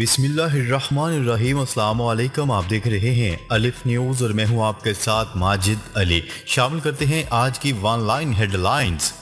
बिस्मिल्लाहिर्रहमानिर्रहीम। अस्सलाम वालेकुम। आप देख रहे हैं अलिफ न्यूज़ और मैं हूं आपके साथ माजिद अली। शामिल करते हैं आज की वन लाइन हेडलाइंस।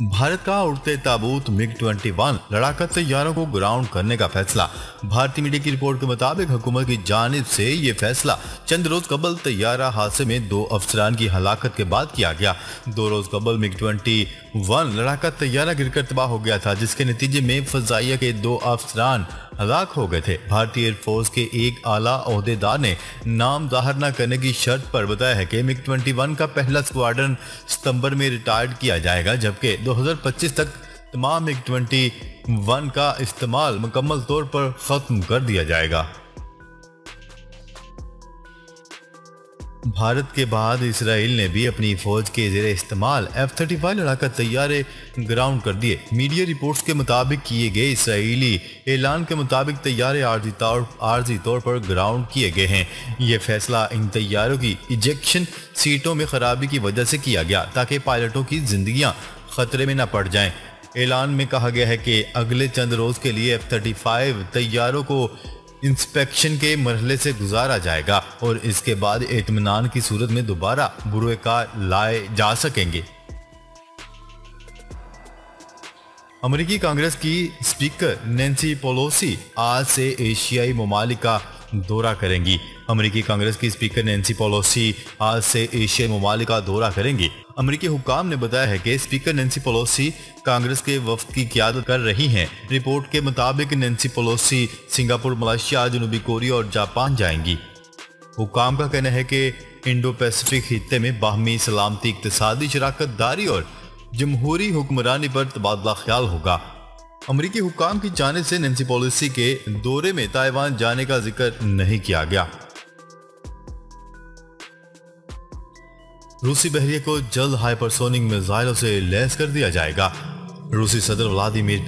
भारत का उड़ते ताबूत MiG-21 लड़ाका तैयारों को ग्राउंड करने का फैसला। भारतीय मीडिया की रिपोर्ट के मुताबिक हुकूमत की जानिब से ये फैसला चंद रोज कबल तैयारा हादसे में 2 अफसरान की हलाकत के बाद किया गया। 2 रोज कबल MiG-21 लड़ाका तैयारा गिरकर तबाह हो गया था, जिसके नतीजे में फजाइया के 2 अफसरान हलाक हो गए थे। भारतीय एयरफोर्स के एक आला ओहदेदार ने नाम जाहिर न करने की शर्त पर बताया है कि MiG-21 का पहला स्क्वाड्रन सितंबर में रिटायर्ड किया जाएगा, जबकि 2025 तक तमाम MiG-21 का इस्तेमाल मुकम्मल तौर पर खत्म कर दिया जाएगा। भारत के बाद इसराइल ने भी अपनी फौज के ज़ेरे इस्तेमाल F-35 लड़ाका तैयारे ग्राउंड कर दिए। मीडिया रिपोर्ट्स के मुताबिक किए गए इसराइली ऐलान के मुताबिक तैयारे आर्जी तौर पर ग्राउंड किए गए हैं। यह फैसला इन तैयारों की इजेक्शन सीटों में खराबी की वजह से किया गया ताकि पायलटों की जिंदगियां खतरे में न पड़ जाएं। ऐलान में कहा गया है कि अगले चंद रोज के लिए F-35 तैयारों को इंस्पेक्शन के मरहले से गुजारा जाएगा और इसके बाद इत्मीनान की सूरत में दोबारा बुरुएकार लाए जा सकेंगे। अमेरिकी कांग्रेस की स्पीकर नैन्सी पेलोसी आज से एशियाई ममालिक का दौरा करेंगी। अमेरिकी कांग्रेस की स्पीकर नैन्सी पेलोसी आज से एशियाई ममालिक का दौरा करेंगी। अमेरिकी हुक्काम ने बताया है कि स्पीकर नैन्सी पेलोसी कांग्रेस के वफ्द की क़यादत कर रही हैं। रिपोर्ट के मुताबिक नैन्सी पेलोसी सिंगापुर, मलेशिया, जनूबी कोरिया और जापान जाएंगी। हुक्काम का कहना है कि इंडो पैसिफिक खित्ते में बाहमी सलामती, इक़्तिसादी शराकत दारी और जमहूरी हुक्मरानी पर तबादला ख्याल होगा। अमेरिकी हुक्काम की जानिब से नैन्सी पेलोसी के दौरे में ताइवान जाने का जिक्र नहीं किया गया। रूसी बहरिया को जल्द हाइपरसोनिक मिसाइलों से लैस कर दिया जाएगा। रूसी सदर व्लादिमीर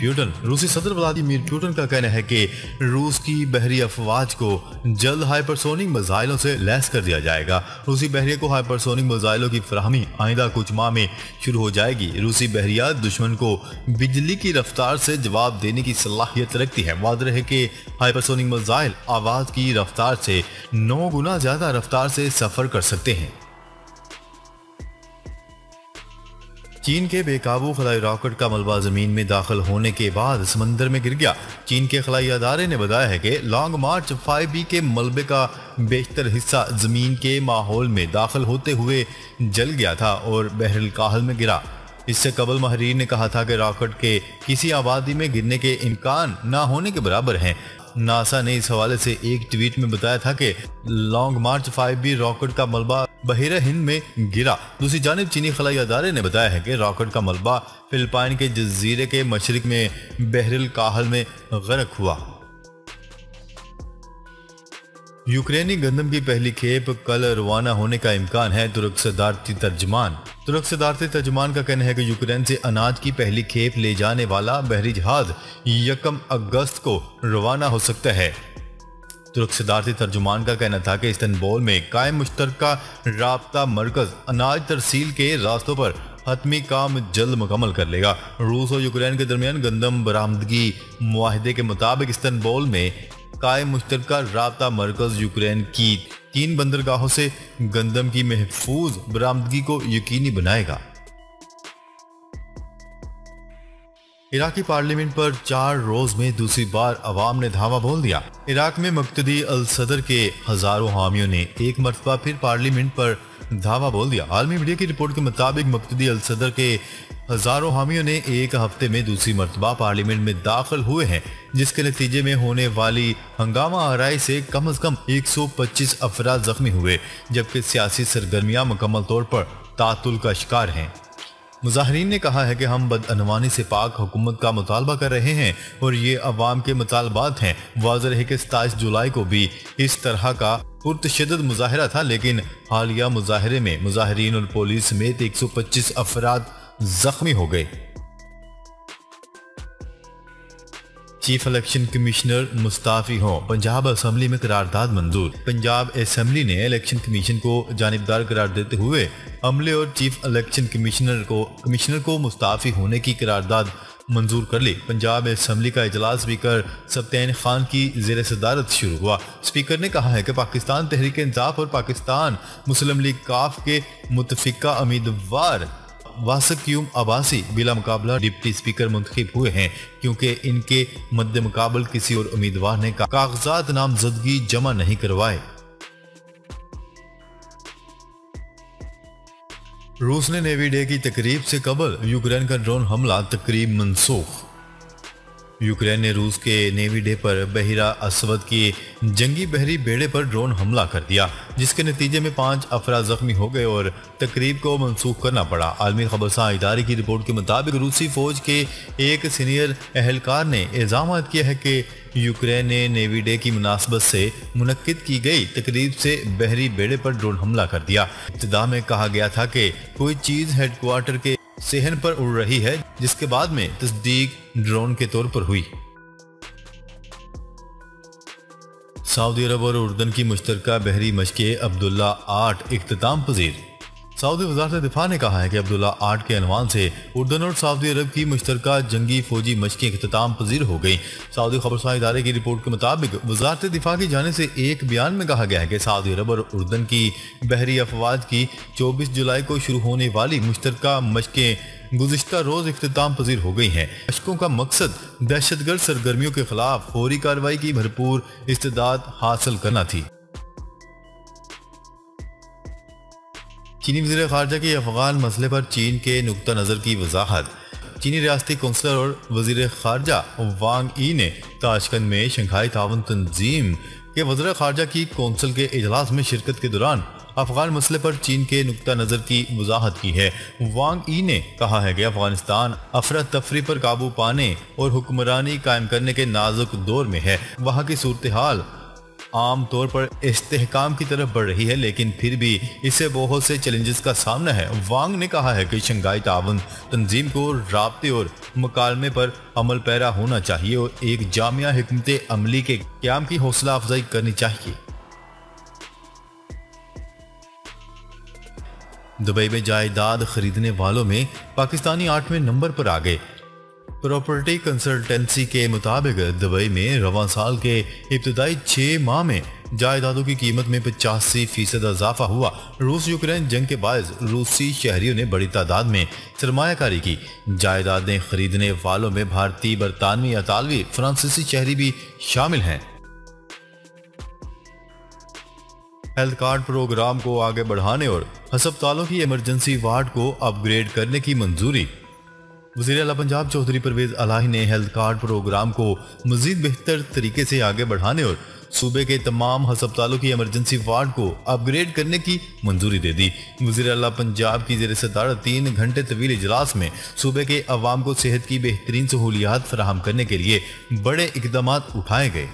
पुतिन का कहना है कि रूस की बहरी अफवाज को जल्द हाइपरसोनिक मिसाइलों से लैस कर दिया जाएगा। रूसी बहरिया को हाइपरसोनिक मिसाइलों की फराहमी आइंदा कुछ माह में शुरू हो जाएगी। रूसी बहरिया दुश्मन को बिजली की रफ्तार से जवाब देने की सलाहियत रखती है। वाज़ेह है कि हाइपरसोनिक मिसाइल आवाज की रफ्तार से 9 गुना ज्यादा रफ्तार से सफर कर सकते हैं। चीन के बेकाबू खलाई रॉकेट का मलबा जमीन में दाखिल होने के बाद समंदर में गिर गया। चीन के खलाई अदारे ने बताया है कि लॉन्ग मार्च 5B के मलबे का बेशतर हिस्सा जमीन के माहौल में दाखिल होते हुए जल गया था और बहरुल काहल में गिरा। इससे कबल माहिरीन ने कहा था कि रॉकेट के किसी आबादी में गिरने के इम्कान ना होने के बराबर हैं। नासा ने इस हवाले से एक ट्वीट में बताया था कि लॉन्ग मार्च 5B रॉकेट का मलबा बहिरा हिंद में गिरा। दूसरी जानिब चीनी खलाई अदारे ने बताया है कि रॉकेट का मलबा फिलिपाइन के जजीरे के मशरिक में बहरुल काहल में गर्क हुआ। यूक्रेनी गंदम की पहली खेप कल रवाना होने का इम्कान है। तुर्क सदारती तर्जमान का कहना है कि यूक्रेन से अनाज की पहली खेप ले जाने वाला बहरी जहाज 1 अगस्त को रवाना हो सकता है। तुर्क सदारती तर्जुमान का कहना था कि इस्तांबुल में कायम मुश्तरका राब्ता मरकज अनाज तरसील के रास्तों पर हतमी काम जल्द मुकम्मल कर लेगा। रूस और यूक्रेन के दरमियान गंदम बरामदगी मुआहदे के मुताबिक इस्तांबुल में कायम मुश्तरका राब्ता मरकज यूक्रेन की 3 बंदरगाहों से गंदम की महफूज बरामदगी को यकीनी बनाएगा। इराकी पार्लियामेंट पर 4 रोज में दूसरी बार अवाम ने धावा बोल दिया। इराक में मुक्तदी अल सदर के हजारों हामियों ने एक मरतबा फिर पार्लियामेंट पर धावा बोल दिया। आलमी मीडिया की रिपोर्ट के मुताबिक मुक्तदी अल सदर के हजारों हामियों ने एक हफ्ते में दूसरी मरतबा पार्लियामेंट में दाखिल हुए हैं, जिसके नतीजे में होने वाली हंगामा आराई से कम 125 अफराद जख्मी हुए, जबकि सियासी सरगर्मियां मुकम्मल तौर पर तातुल का शिकार हैं। मुजाहिरीन ने कहा है कि हम बदअनवानी से पाक हुकूमत का मुतालबा कर रहे हैं और ये अवाम के मुतालबात हैं। वाज़ेह है कि 27 जुलाई को भी इस तरह का पुरतशद्दुद मुजाहिरा था, लेकिन हालिया मुजाहिरे में मुजाहिरीन और पुलिस समेत 125 अफराद जख्मी हो गए। चीफ इलेक्शन कमिश्नर मुस्ताफी हो। पंजाब असम्बली में करारदाद मंजूर। पंजाब असम्बली ने इलेक्शन कमीशन को जानिबदार करार देते हुए अमले और चीफ इलेक्शन कमिश्नर को मुस्ताफी होने की करारदाद मंजूर कर ली। पंजाब असम्बली का इजलास स्पीकर सब्तैन खान की जेर सदारत शुरू हुआ। स्पीकर ने कहा है कि पाकिस्तान तहरीक इंसाफ और पाकिस्तान मुस्लिम लीग काफ के मुतफिका उम्मीदवार वासक्यूम अब्बासी बिला मुकाबला डिप्टी स्पीकर मुंतखब हुए हैं, क्योंकि इनके मद्दे मुकाबल किसी और उम्मीदवार ने कागजात नामजदगी जमा नहीं करवाए। रूस ने नेवी डे की तकरीब से कबल यूक्रेन का ड्रोन हमला तकरीब मनसूख। यूक्रेन ने रूस के नेवी डे पर बहिरा असवद के जंगी बहरी बेड़े पर ड्रोन हमला कर दिया, जिसके नतीजे में 5 अफराद जख्मी हो गए और तकरीब को मनसूख करना पड़ा। आलमी खबरसां इदारे की रिपोर्ट के मुताबिक रूसी फौज के एक सीनियर एहलकार ने इल्जाम किया है कि यूक्रेन ने नेवी डे की मुनासबत से मुनक्किद की गई तकरीब से बहरी बेड़े पर ड्रोन हमला कर दिया। इब्तिदा में कहा गया था कि कोई चीज हेडक्वार्टर के सेहन पर उड़ रही है, जिसके बाद में तस्दीक ड्रोन के तौर पर हुई। सऊदी अरब और उर्दन की मुश्तरका बहरी मशक़े अब्दुल्ला 8 इख्तिताम पजीर। सऊदी वज़ारत दिफा ने कहा है कि अब्दुल्ला 8 के अनवान से उर्दन और सऊदी अरब की मुश्तरका जंगी फौजी मशक़ें इख्तिताम पजीर हो गई। सऊदी खबरसां इदारे की रिपोर्ट के मुताबिक वज़ारत दिफा की जाने से एक बयान में कहा गया है कि सऊदी अरब और उर्दन की बहरी अफवाज की 24 जुलाई को शुरू होने वाली मुश्तरका मशक़ें गुज़िश्ता रोज़ इख्तिताम पजीर हो गई हैं। मशक़ों का मकसद दहशतगर्द सरगर्मियों के खिलाफ फौरी कार्रवाई की भरपूर इस्तेदाद हासिल करना थी। चीनी वज़ीर ख़ारजा की अफ़गान मसले पर चीन के नुक्ता नज़र की वजाहत। चीनी रियासती कौंसलर और वज़ीर ख़ारजा वांग ई ने ताशकंद में शंघाई ताउन तंजीम के वज़ीर ख़ारजा की कौंसिल के इजलास में शिरकत के दौरान अफ़गान मसले पर चीन के नुक्ता नज़र की वजाहत की है। वांग ई ने कहा है कि अफ़गानिस्तान अफरा तफरी पर काबू पाने और हुक्मरानी कायम करने के नाजुक दौर में है। वहाँ की सूरत हाल आम तौर पर इस्तेहकाम की तरफ बढ़ रही है, लेकिन फिर भी इसे बहुत से चैलेंजेस का सामना है। वांग ने कहा है कि शंघाई ताउन तंजीम को राब्ते और मुकालमे पर अमल पैरा होना चाहिए और एक जामिया हिकमत अमली के क़याम की हौसला अफजाई करनी चाहिए। दुबई में जायदाद खरीदने वालों में पाकिस्तानी 8वें नंबर पर आ गए। प्रॉपर्टी कंसल्टेंसी के मुताबिक दुबई में रवां साल के इब्तदाई 6 माह में जायदादों की कीमत में 85% इजाफा हुआ। रूस यूक्रेन जंग के बायस रूसी शहरियों ने बड़ी तादाद में सरमायाकारी की। जायदादें खरीदने वालों में भारतीय, बरतानवी, इतालवी, फ्रांसीसी शहरी भी शामिल हैं। हेल्थ कार्ड प्रोग्राम को आगे बढ़ाने और अस्पतालों की इमरजेंसी वार्ड को अपग्रेड करने की मंजूरी। वज़ीर आला पंजाब चौधरी परवेज इलाही ने हेल्थ कार्ड प्रोग्राम को मजीद बेहतर तरीके से आगे बढ़ाने और सूबे के तमाम अस्पतालों की इमरजेंसी वार्ड को अपग्रेड करने की मंजूरी दे दी। वज़ीर आला पंजाब की ज़ेर सदारत 3 घंटे तवील इजलास में सूबे के अवाम को सेहत की बेहतरीन सहूलियात फराहम करने के लिए बड़े इकदाम उठाए गए।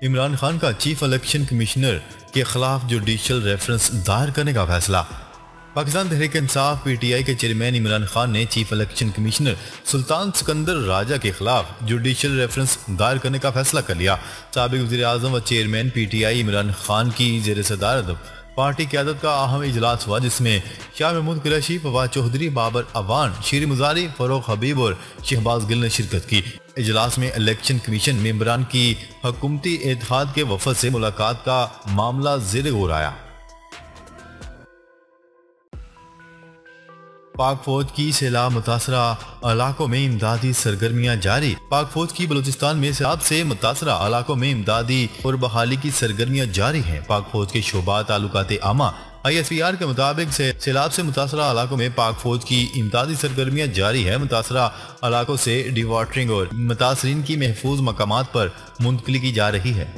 इमरान खान का चीफ इलेक्शन कमिश्नर के खिलाफ जुडिशल रेफरेंस दायर करने का फैसला। पाकिस्तान तहरीक इंसाफ PTI के चेयरमैन इमरान खान ने चीफ इलेक्शन कमिश्नर सुल्तान सिकंदर राजा के खिलाफ जुडिशल रेफरेंस दायर करने का फैसला कर लिया। साबिक वज़ीर आज़म व चेयरमैन PTI इमरान खान की ज़ेर सदारत पार्टी क़यादत का अहम इजलास हुआ, जिसमें शाह महमूद कुरैशी, फवाद चौधरी, बाबर अवान, शीर मुजारी, फरोख हबीब और शहबाज गिल ने शिरकत की। इजलास में इलेक्शन कमीशन मेंबरान की हुकूमती इत्तेहाद के वफद से मुलाकात का मामला ज़ेर गौर आया। पाक फौज की सैलाब मुतासरा इलाकों में इमदादी सरगर्मियां जारी। पाक फौज की बलूचिस्तान में सैलाब से मुतासरा इलाकों में इमदादी और बहाली की सरगर्मियां जारी हैं। पाक फौज के शोबा ताल्लुकात आमा ISPR के मुताबिक सैलाब से मुतासरा इलाकों में पाक फौज की इमदादी सरगर्मियां जारी है। मुतासरा इलाकों से डिवाटरिंग और मुतासरीन की महफूज मकामात पर मुंतकिली की जा रही है।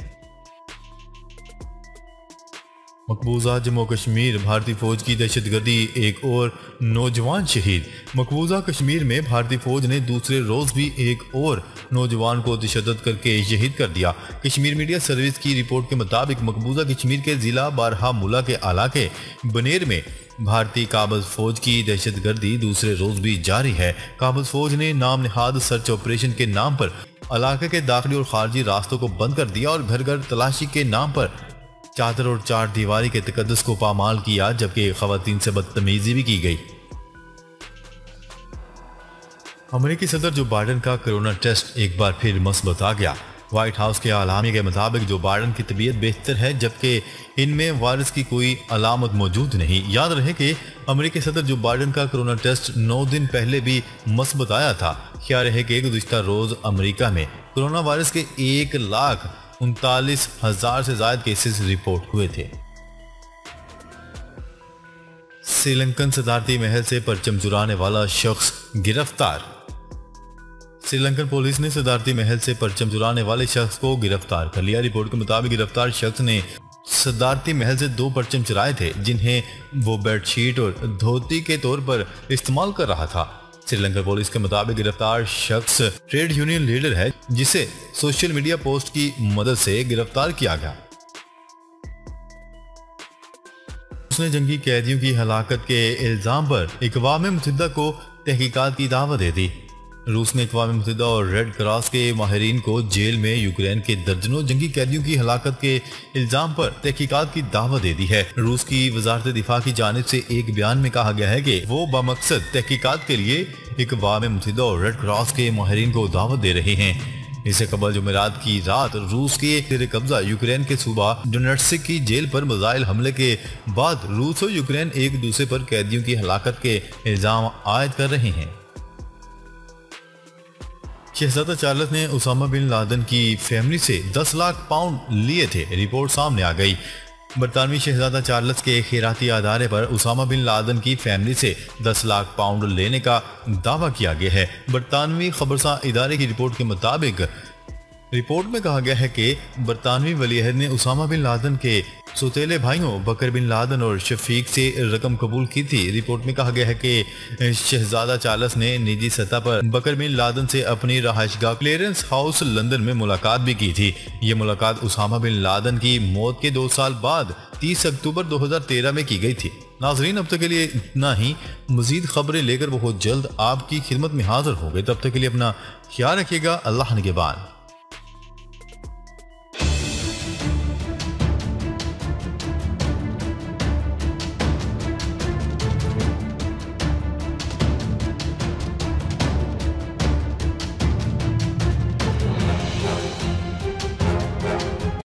मकबूजा जम्मू कश्मीर भारतीय फौज की दहशतगर्दी, एक और नौजवान शहीद। मकबूजा कश्मीर में भारतीय फौज ने दूसरे रोज भी एक और नौजवान को तशद्दुद करके शहीद कर दिया। कश्मीर मीडिया सर्विस की रिपोर्ट के मुताबिक मकबूजा कश्मीर के जिला बारहामुला के इलाके बनेर में भारतीय काबज फौज की दहशतगर्दी दूसरे रोज भी जारी है। काबज फौज ने नाम निहाद सर्च ऑपरेशन के नाम पर इलाके के दाखिली और खारजी रास्तों को बंद कर दिया और घर घर तलाशी के नाम पर चादर और चार दीवारी के तकद्दुस को पामाल किया, जबकि खवातीन से बदतमीजी भी की गई। अमेरिकी सदर जो बाइडेन का कोरोना टेस्ट एक बार फिर मस्बत आ गया। व्हाइट हाउस के आलामी के मुताबिक जो बाइडेन की तबीयत बेहतर है, जबकि इनमें वायरस की कोई अलामत मौजूद नहीं। याद रहे कि अमेरिकी सदर जो बाइडेन का कोरोना टेस्ट 9 दिन पहले भी मस्बत आया था। क्या रहे कि गुज़िश्ता रोज अमेरिका में कोरोना वायरस के 1,39,000 से ज्यादा केसेस रिपोर्ट हुए थे। श्रीलंकन सदारती महल से परचम चुराने वाला शख्स गिरफ्तार। श्रीलंकन पुलिस ने सदारती महल से परचम चुराने वाले शख्स को गिरफ्तार कर लिया। रिपोर्ट के मुताबिक गिरफ्तार शख्स ने सदारती महल से 2 परचम चुराए थे, जिन्हें वो बेडशीट और धोती के तौर पर इस्तेमाल कर रहा था। श्रीलंकन पुलिस के मुताबिक गिरफ्तार शख्स ट्रेड यूनियन लीडर है, जिसे सोशल मीडिया पोस्ट की मदद से गिरफ्तार किया गया। उसने जंगी कैदियों की हलाकत के इल्जाम पर अक़वाम मुत्तहिदा को तहकीकात की दावत दे दी। रूस ने अक़वाम मुत्तहिदा और रेड क्रॉस के माहिरीन को जेल में यूक्रेन के दर्जनों जंगी कैदियों की हलाकत के इल्जाम पर तहकीकात की दावत दे दी है। रूस की वजारत दिफा की जानिब से एक बयान में कहा गया है कि वो बमकसद तहकीकात के लिए अक़वाम मुत्तहिदा और रेड क्रॉस के माहिरीन को दावत दे रहे हैं। इससे कबल जुमेरात की रात रूस के जेर कब्जा यूक्रेन के सूबा डोनेट्स्क की जेल पर मिसाइल हमले के बाद रूस और यूक्रेन एक दूसरे पर कैदियों की हलाकत के इल्जाम आयद कर रहे हैं। शहजादा चार्ल्स ने उसामा बिन लादेन की फैमिली से 10 लाख पाउंड लिए थे। रिपोर्ट सामने आ गई। बरतानवी शहजादा चार्ल्स के खैराती अदारे पर उसामा बिन लादेन की फैमिली से 10 लाख पाउंड लेने का दावा किया गया है। बरतानवी खबरसां इदारे की रिपोर्ट के मुताबिक रिपोर्ट में कहा गया है कि बरतानवी वलीअहद ने उसामा बिन लादेन के सौतेले भाइयों बकर बिन लादेन और शफीक से रकम कबूल की थी। रिपोर्ट में कहा गया है कि शहजादा चार्ल्स ने निजी सतह पर बकर बिन लादेन से अपनी रहायशगाह क्लेरेंस हाउस लंदन में मुलाकात भी की थी। ये मुलाकात उसामा बिन लादेन की मौत के 2 साल बाद 30 अक्टूबर 2013 में की गई थी। नाजरीन, अब तक के लिए इतना ही। मजीद खबरें लेकर बहुत जल्द आपकी खिदमत में हाजिर होंगे। तब तक के लिए अपना ख्याल रखिएगा। अल्लाह निगहबान।